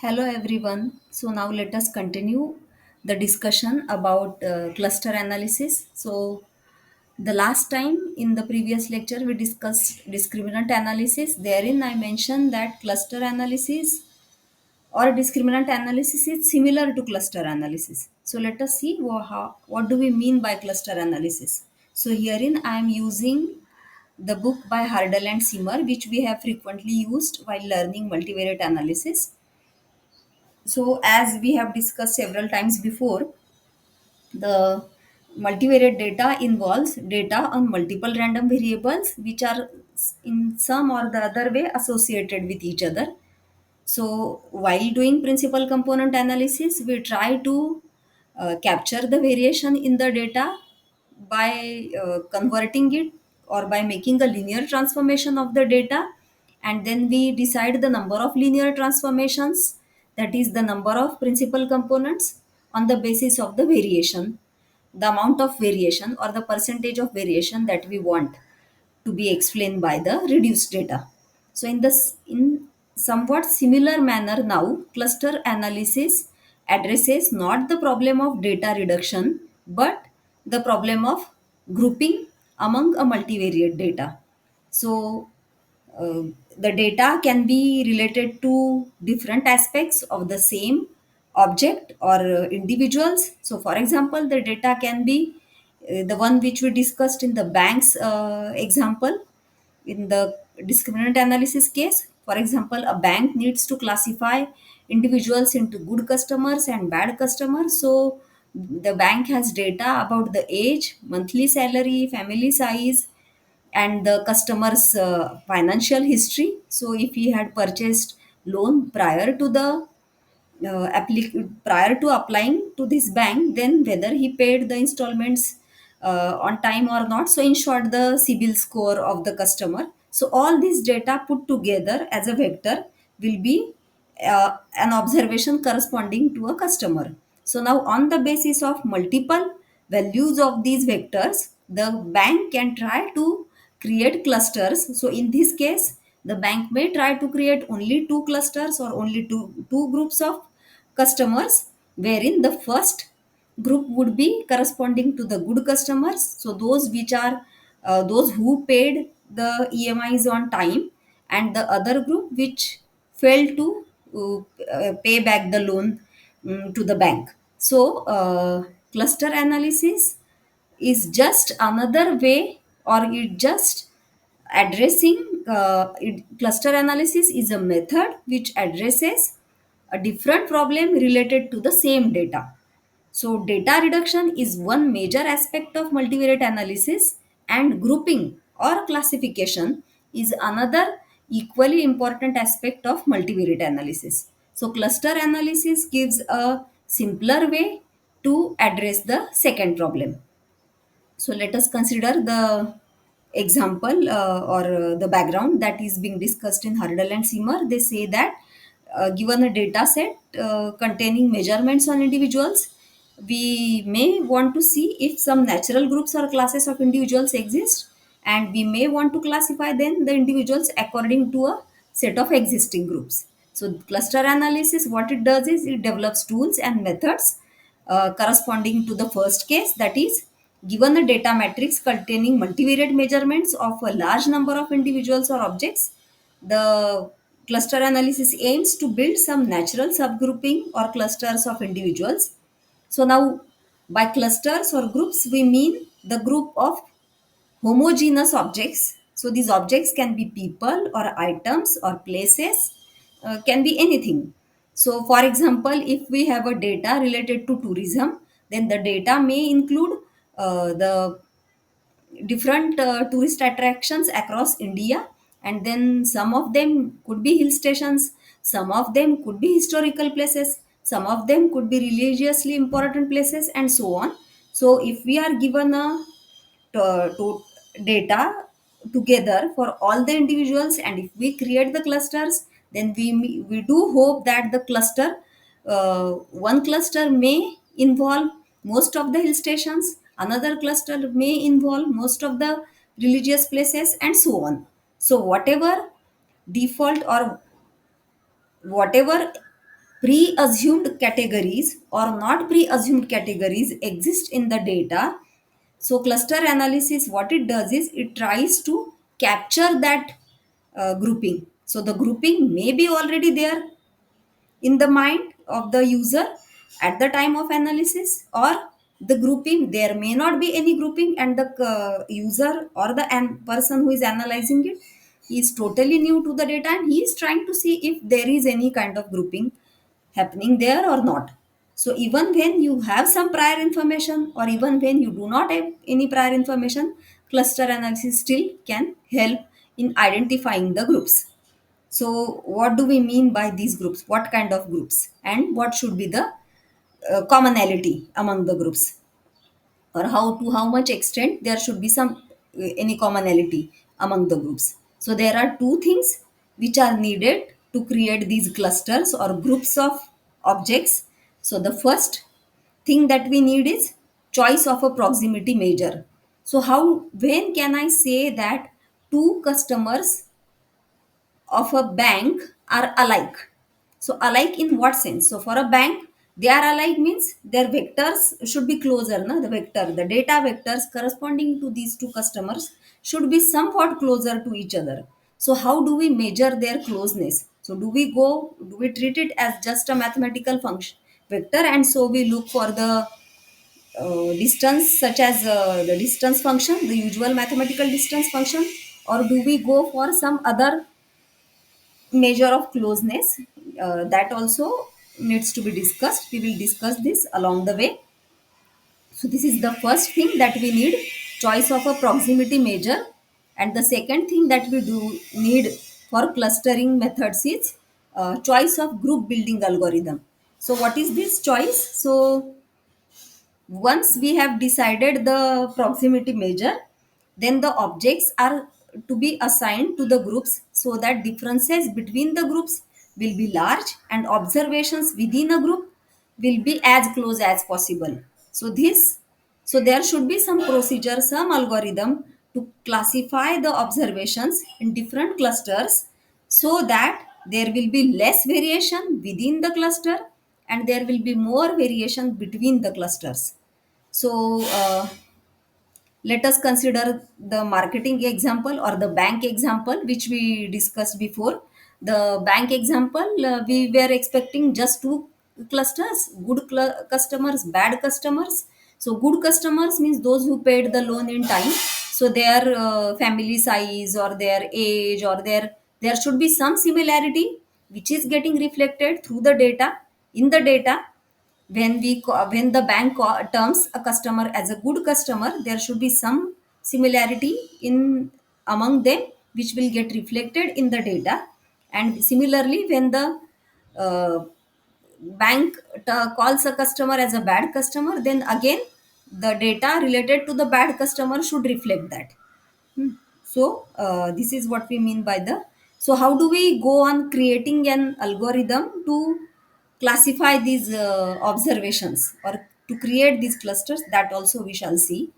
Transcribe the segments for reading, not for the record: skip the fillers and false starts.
Hello everyone. So now let us continue the discussion about cluster analysis. So the last time in the previous lecture we discussed discriminant analysis. Therein I mentioned that cluster analysis or discriminant analysis is similar to cluster analysis. So let us see what do we mean by cluster analysis. So herein I am using the book by Hardell and Simmer, which we have frequently used while learning multivariate analysis. So, as we have discussed several times before, the multivariate data involves data on multiple random variables which are in some or the other way associated with each other. So, while doing principal component analysis, we try to capture the variation in the data by converting it or by making a linear transformation of the data, and then we decide the number of linear transformations, that is the number of principal components, on the basis of the variation, the amount of variation or the percentage of variation that we want to be explained by the reduced data. So in somewhat similar manner, now cluster analysis addresses not the problem of data reduction but the problem of grouping among a multivariate data. So uh, the data can be related to different aspects of the same object or individuals. So, for example, the data can be the one which we discussed in the bank's example. In the discriminant analysis case, for example, a bank needs to classify individuals into good customers and bad customers. So, the bank has data about the age, monthly salary, family size, and the customer's financial history. So if he had purchased loan prior to applying to this bank, then whether he paid the installments on time or not. So in short, the CIBIL score of the customer. So all this data put together as a vector will be an observation corresponding to a customer. So now on the basis of multiple values of these vectors, the bank can try to create clusters. So in this case, the bank may try to create only two clusters or only two groups of customers, wherein the first group would be corresponding to the good customers. So those which are those who paid the EMIs on time, and the other group which failed to pay back the loan to the bank. So cluster analysis is just another way, or it just addressing cluster analysis is a method which addresses a different problem related to the same data. So data reduction is one major aspect of multivariate analysis, and grouping or classification is another equally important aspect of multivariate analysis. So cluster analysis gives a simpler way to address the second problem. So let us consider the example or the background that is being discussed in Hurdle and Simmer. They say that given a data set containing measurements on individuals, we may want to see if some natural groups or classes of individuals exist, and we may want to classify then the individuals according to a set of existing groups. So cluster analysis, what it does is it develops tools and methods corresponding to the first case, that is, given a data matrix containing multivariate measurements of a large number of individuals or objects, the cluster analysis aims to build some natural subgrouping or clusters of individuals. So now, by clusters or groups, we mean the group of homogeneous objects. So these objects can be people or items or places, can be anything. So for example, if we have a data related to tourism, then the data may include the different tourist attractions across India, and then some of them could be hill stations, some of them could be historical places, some of them could be religiously important places, and so on. So if we are given a to data together for all the individuals, and if we create the clusters, then we do hope that the cluster one cluster may involve most of the hill stations, another cluster may involve most of the religious places, and so on. So whatever default or whatever pre-assumed categories or not pre-assumed categories exist in the data. So cluster analysis, what it does is it tries to capture that grouping. So the grouping may be already there in the mind of the user at the time of analysis, or the grouping, there may not be any grouping, and the user or the person who is analyzing it is totally new to the data, and he is trying to see if there is any kind of grouping happening there or not. So even when you have some prior information, or even when you do not have any prior information, cluster analysis still can help in identifying the groups. So, what do we mean by these groups? What kind of groups? And what should be the commonality among the groups? Or how much extent there should be some any commonality among the groups? So, there are two things which are needed to create these clusters or groups of objects. So, the first thing that we need is choice of a proximity measure. So, when can I say that two customers of a bank are alike? So alike in what sense? So for a bank, they are alike means their vectors should be closer. No? The data vectors corresponding to these two customers should be somewhat closer to each other. So how do we measure their closeness? So do we treat it as just a mathematical function vector, and so we look for the distance, such as the distance function, the usual mathematical distance function, or do we go for some other measure of closeness? That also needs to be discussed. We will discuss this along the way. So this is the first thing that we need, choice of a proximity measure. And the second thing that we do need for clustering methods is choice of group building algorithm. So what is this choice? So once we have decided the proximity measure, then the objects are to be assigned to the groups so that differences between the groups will be large and observations within a group will be as close as possible. So there should be some procedure, some algorithm to classify the observations in different clusters, so that there will be less variation within the cluster and there will be more variation between the clusters. So let us consider the marketing example or the bank example which we discussed before. The bank example, we were expecting just two clusters: customers, bad customers. So good customers means those who paid the loan in time. So their family size or their age or there should be some similarity which is getting reflected through the data, in the data. When the bank terms a customer as a good customer, there should be some similarity in among them which will get reflected in the data. And similarly, when the uh, bank calls a customer as a bad customer, then again the data related to the bad customer should reflect that. So this is what we mean by the. So how do we go on creating an algorithm to classify these observations or to create these clusters? That also we shall see.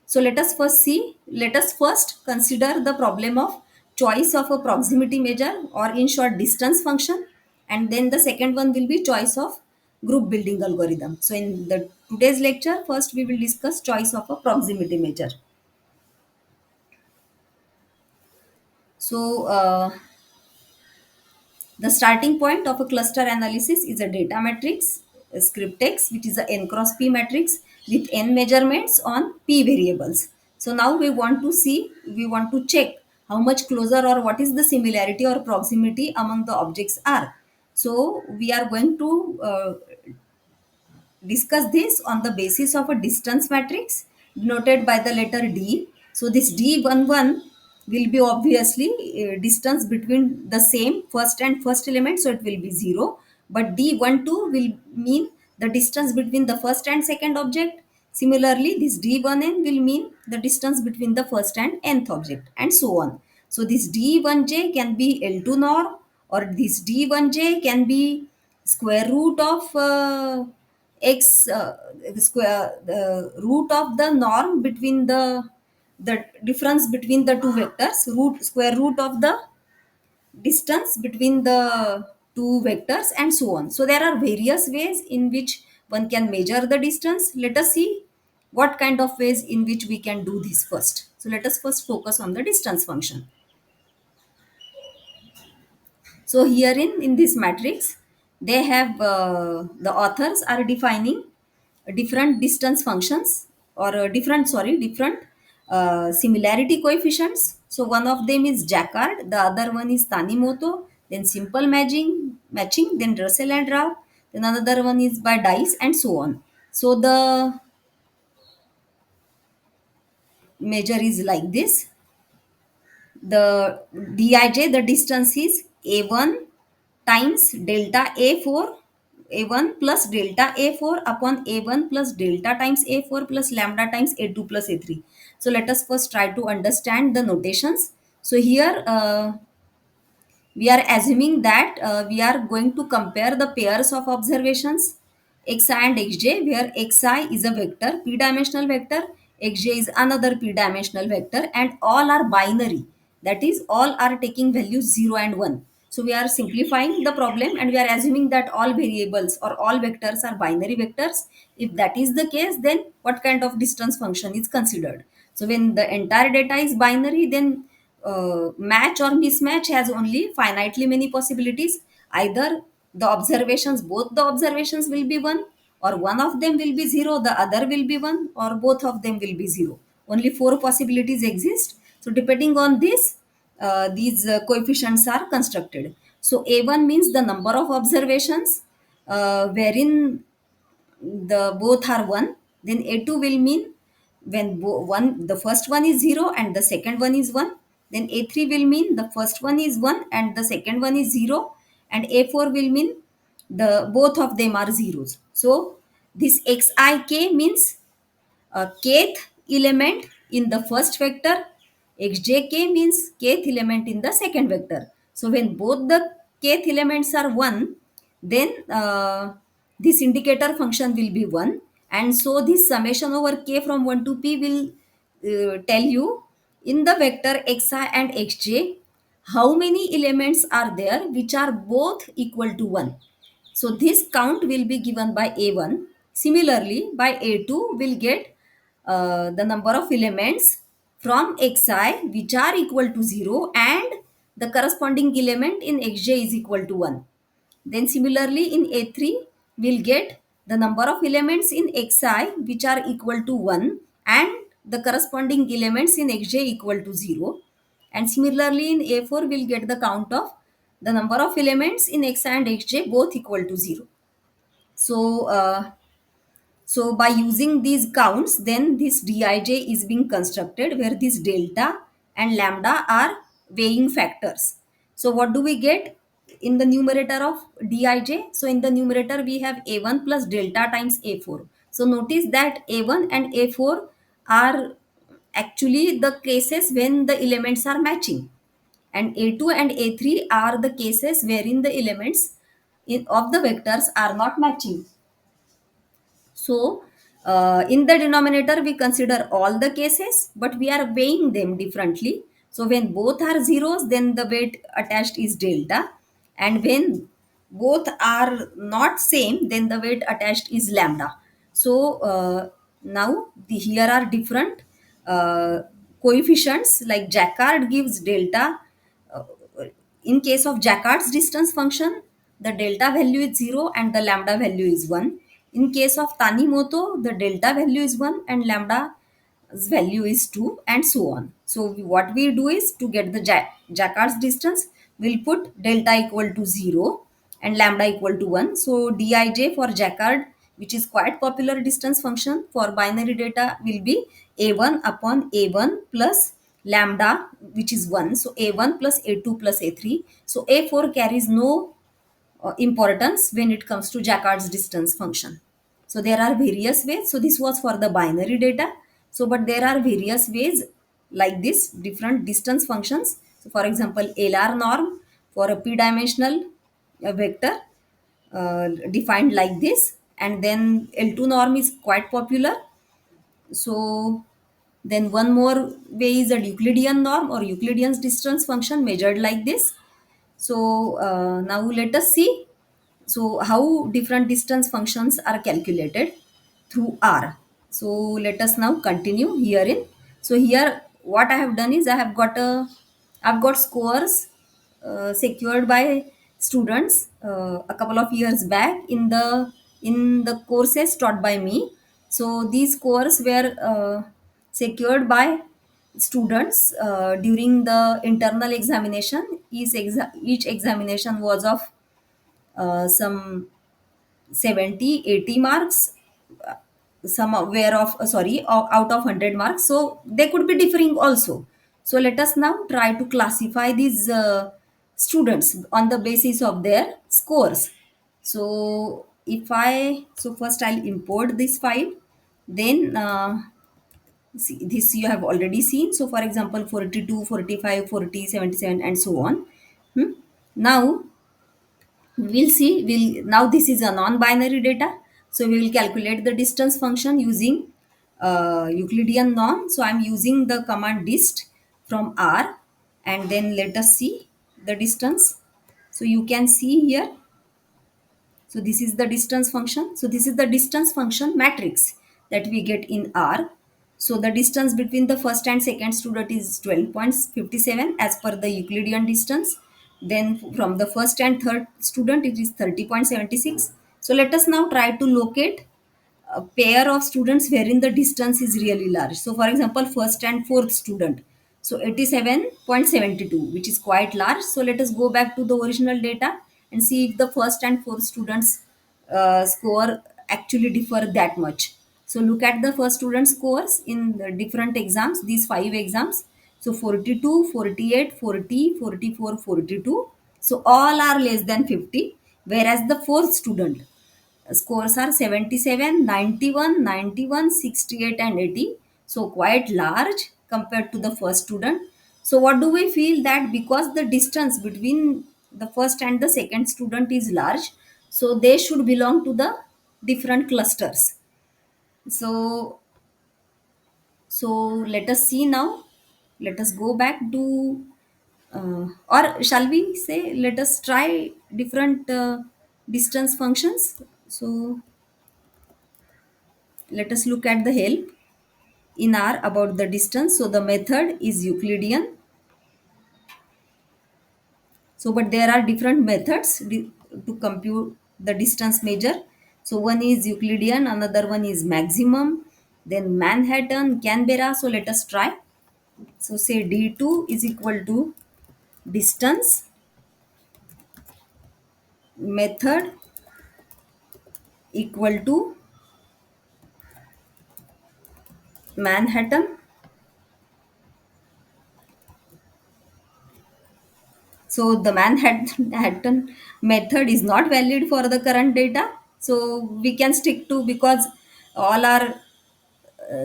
So let us first see. Let us first consider the problem of choice of a proximity measure, or in short distance function, and then the second one will be choice of group building algorithm. So in the today's lecture, first we will discuss choice of a proximity measure. So the starting point of a cluster analysis is a data matrix, a script X, which is a n cross p matrix with n measurements on p variables. So now we want to check how much closer or what is the similarity or proximity among the objects are. So we are going to discuss this on the basis of a distance matrix denoted by the letter D. So this D11 will be obviously distance between the same first and first element, so it will be 0. But D12 will mean the distance between the first and second object. Similarly, this D1n will mean the distance between the first and nth object, and so on. So this D1j can be L2 norm, or this D1j can be square root of x square, the root of the norm between the difference between the two vectors, root square root of the distance between the two vectors and so on. So there are various ways in which one can measure the distance. Let us see what kind of ways in which we can do this first. So let us first focus on the distance function. So herein in this matrix, they have the authors are defining different distance functions or different similarity coefficients. So one of them is Jacquard, the other one is Tanimoto, then simple matching, then Russell and Rao, then another one is by Dice and so on. So the measure is like this. The Dij, the distance is A1 times delta A4, A1 plus delta A4 upon A1 plus delta times A4 plus lambda times A2 plus A3. So let us first try to understand the notations. So here we are assuming that we are going to compare the pairs of observations xi and xj, where xi is a vector, p-dimensional vector, xj is another p-dimensional vector, and all are binary, that is all are taking values 0 and 1. So we are simplifying the problem and we are assuming that all variables or all vectors are binary vectors. If that is the case, then what kind of distance function is considered? So when the entire data is binary, then match or mismatch has only finitely many possibilities. Either both the observations will be 1, or one of them will be 0, the other will be 1, or both of them will be 0. Only four possibilities exist. So depending on this, these coefficients are constructed. So A1 means the number of observations wherein the both are 1. Then A2 will mean when the first one is 0 and the second one is 1. Then A3 will mean the first one is 1 and the second one is 0. And A4 will mean the both of them are zeros. So this xik means a kth element in the first vector, xjk means kth element in the second vector. So when both the kth elements are 1, then this indicator function will be 1, and so this summation over k from 1 to p will tell you in the vector xi and xj how many elements are there which are both equal to 1. So this count will be given by A1. Similarly, by A2 will get the number of elements from xi which are equal to 0 and the corresponding element in xj is equal to 1. Then similarly in A3 we'll get the number of elements in xi which are equal to 1 and the corresponding elements in xj equal to 0. And similarly in A4 we'll get the count of the number of elements in xi and xj both equal to 0. So so by using these counts, then this Dij is being constructed where this delta and lambda are weighing factors. So what do we get in the numerator of Dij? So in the numerator we have A1 plus delta times A4. So notice that A1 and A4 are actually the cases when the elements are matching, and A2 and A3 are the cases wherein the elements of the vectors are not matching. So, in the denominator, we consider all the cases, but we are weighing them differently. So, when both are zeros, then the weight attached is delta. And when both are not same, then the weight attached is lambda. So, now here are different uh, coefficients, like Jacquard gives delta. uh, in case of Jacquard's distance function, the delta value is 0 and the lambda value is 1. In case of Tanimoto, the delta value is 1 and lambda's value is 2, and so on. So what we do is, to get the Jacquard's distance, we'll put delta equal to 0 and lambda equal to 1. So Dij for Jacquard, which is quite popular distance function for binary data, will be A1 upon A1 plus lambda, which is 1. So A1 plus A2 plus A3. So A4 carries no importance when it comes to Jacquard's distance function. So there are various ways. So this was for the binary data. So but there are various ways like this, different distance functions. So for example, LR norm for a p-dimensional vector defined like this, and then L2 norm is quite popular. So then one more way is a Euclidean norm or Euclidean distance function measured like this. So now let us see so how different distance functions are calculated through R. So let us now continue herein. So here what I have done is I've got scores secured by students a couple of years back in the courses taught by me. So these scores were secured by students during the internal examination. Each examination was of some 70, 80 marks, some were of sorry out of 100 marks, so they could be differing also. So let us now try to classify these students on the basis of their scores. So if I so first I'll import this file, then see, this you have already seen. So for example 42, 45, 40, 77, and so on. Hmm? Now we'll see we'll now this is a non-binary data, so we will calculate the distance function using Euclidean norm. So I'm using the command dist from R, and then let us see the distance. So you can see here, so this is the distance function. So this is the distance function matrix that we get in R. So the distance between the first and second student is 12.57 as per the Euclidean distance. Then from the first and third student it is 30.76. So let us now try to locate a pair of students wherein the distance is really large. So, for example, first and fourth student. So, 87.72, which is quite large. So, let us go back to the original data and see if the first and fourth students' score actually differ that much. So, look at the first student scores in the different exams, these five exams. So, 42, 48, 40, 44, 42. So, all are less than 50, whereas the fourth student scores are 77, 91, 91, 68, and 80. So quite large compared to the first student. So what do we feel that because the distance between the first and the second student is large, so they should belong to the different clusters. So so let us see now. Let us go back to or shall we say let us try different distance functions. So let us look at the help in R about the distance. So the method is Euclidean. So but there are different methods to compute the distance measure. So one is Euclidean, another one is maximum, then Manhattan, Canberra. So let us try. So say D2 is equal to distance method equal to Manhattan. So the Manhattan method is not valid for the current data. So we can stick to because all are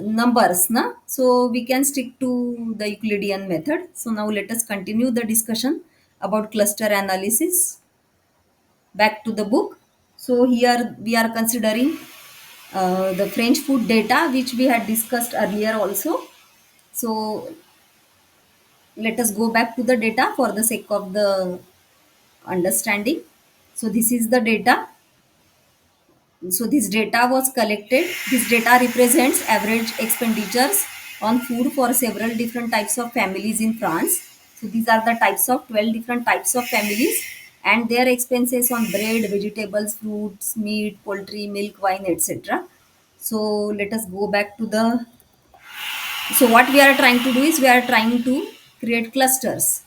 numbers, na? So we can stick to the Euclidean method. So now let us continue the discussion about cluster analysis. Back to the book. So here we are considering the French food data which we had discussed earlier also. So let us go back to the data for the sake of the understanding. So this is the data. So this data was collected. This data represents average expenditures on food for several different types of families in France. So these are the types of 12 different types of families and their expenses on bread, vegetables, fruits, meat, poultry, milk, wine, etc. So let us go back to the. So what we are trying to do is we are trying to create clusters.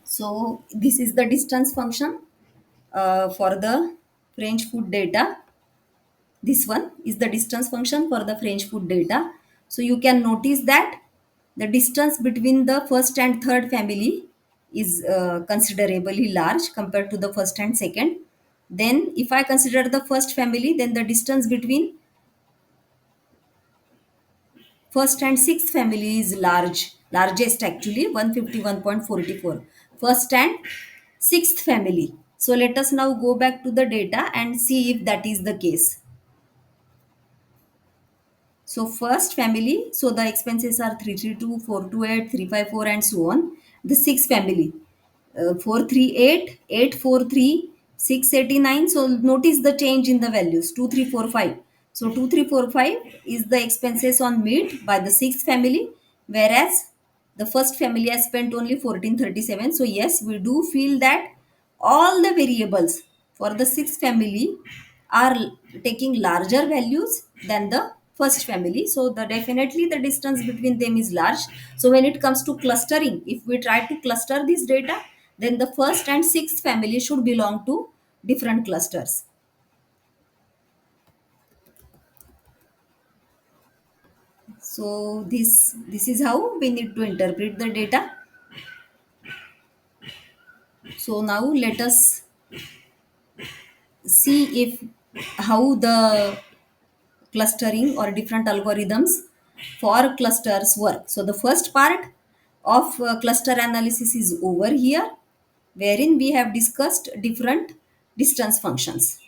So this is the distance function for the French food data. This one is the distance function for the French food data. So you can notice that the distance between the first and third family is considerably large compared to the first and second. Then if I consider the first family, then the distance between first and sixth family is largest actually 151.44. First and sixth family. So let us now go back to the data and see if that is the case. So first family, so the expenses are 332, 428, 354, and so on. The sixth family, 438, 843, 689. So notice the change in the values 2345. So 2345 is the expenses on meat by the sixth family, whereas the first family has spent only 1437. So yes, we do feel that all the variables for the sixth family are taking larger values than the first family. So the definitely the distance between them is large. So when it comes to clustering, if we try to cluster this data, then the first and sixth family should belong to different clusters. So this is how we need to interpret the data. So now let us see if how the clustering or different algorithms for clusters work. So the first part of cluster analysis is over here, wherein we have discussed different distance functions.